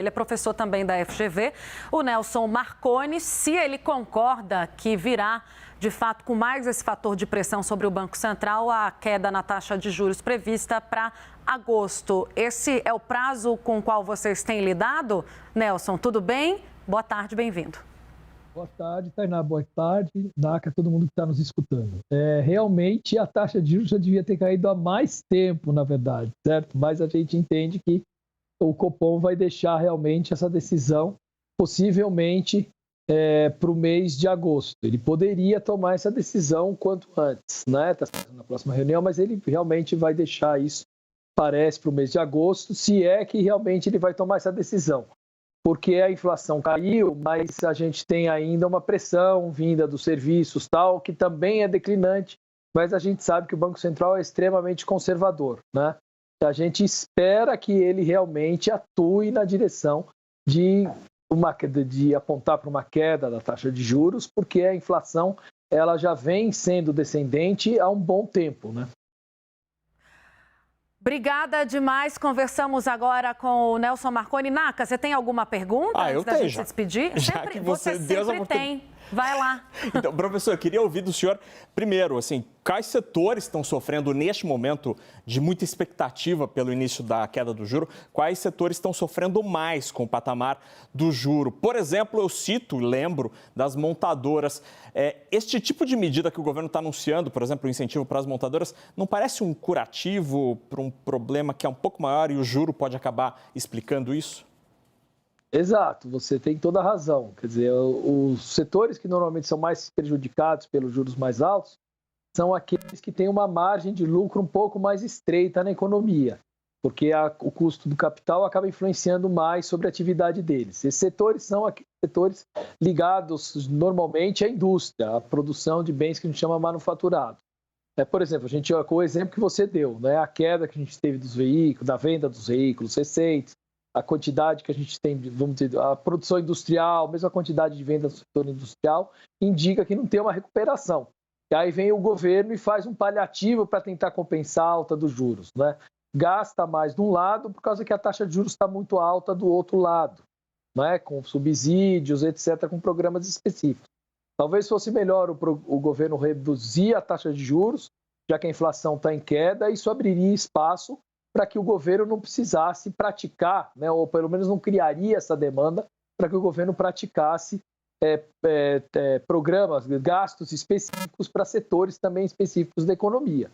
Ele é professor também da FGV, o Nelson Marconi, se ele concorda que virá, de fato, com mais esse fator de pressão sobre o Banco Central, a queda na taxa de juros prevista para agosto. Esse é o prazo com o qual vocês têm lidado? Nelson, tudo bem? Boa tarde, bem-vindo. Boa tarde, Tainá. Boa tarde, Naka, todo mundo que está nos escutando. Realmente, a taxa de juros já devia ter caído há mais tempo, na verdade, certo? Mas a gente entende que o Copom vai deixar realmente essa decisão, possivelmente, para o mês de agosto. Ele poderia tomar essa decisão quanto antes, né? Tá na próxima reunião, mas ele realmente vai deixar isso, parece, para o mês de agosto, se é que realmente ele vai tomar essa decisão. Porque a inflação caiu, mas a gente tem ainda uma pressão vinda dos serviços, tal, que também é declinante, mas a gente sabe que o Banco Central é extremamente conservador, né? A gente espera que ele realmente atue na direção de apontar para uma queda da taxa de juros, porque a inflação ela já vem sendo descendente há um bom tempo, né? Obrigada demais. Conversamos agora com o Nelson Marconi. Naka, você tem alguma pergunta antes da gente se despedir? Já que você deu essa tem. Vai lá. Então, professor, eu queria ouvir do senhor, primeiro, assim, quais setores estão sofrendo neste momento de muita expectativa pelo início da queda do juro? Quais setores estão sofrendo mais com o patamar do juro? Por exemplo, eu cito, lembro, das montadoras. Este tipo de medida que o governo está anunciando, por exemplo, o incentivo para as montadoras, não parece um curativo para um problema que é um pouco maior e o juro pode acabar explicando isso? Exato, você tem toda a razão. Quer dizer, os setores que normalmente são mais prejudicados pelos juros mais altos são aqueles que têm uma margem de lucro um pouco mais estreita na economia, porque o custo do capital acaba influenciando mais sobre a atividade deles. Esses setores são setores ligados normalmente à indústria, à produção de bens que a gente chama manufaturado. Por exemplo, com o exemplo que você deu, né, a queda que a gente teve dos veículos, da venda dos veículos recentes, a quantidade que a gente tem, vamos dizer, a produção industrial, mesmo a quantidade de venda do setor industrial, indica que não tem uma recuperação. E aí vem o governo e faz um paliativo para tentar compensar a alta dos juros, né? Gasta mais de um lado por causa que a taxa de juros está muito alta do outro lado, né? Com subsídios, etc., com programas específicos. Talvez fosse melhor o governo reduzir a taxa de juros, já que a inflação está em queda, isso abriria espaço para que o governo não precisasse praticar, né, ou pelo menos não criaria essa demanda para que o governo praticasse programas, gastos específicos para setores também específicos da economia.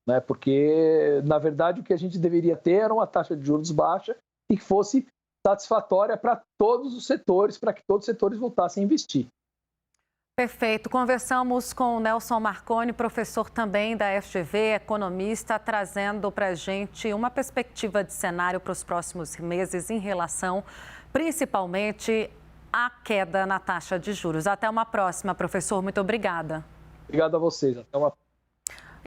Né, porque, na verdade, o que a gente deveria ter era uma taxa de juros baixa e que fosse satisfatória para todos os setores, para que todos os setores voltassem a investir. Perfeito. Conversamos com o Nelson Marconi, professor também da FGV, economista, trazendo para a gente uma perspectiva de cenário para os próximos meses em relação, principalmente, à queda na taxa de juros. Até uma próxima, professor. Muito obrigada. Obrigado a vocês. Até uma próxima.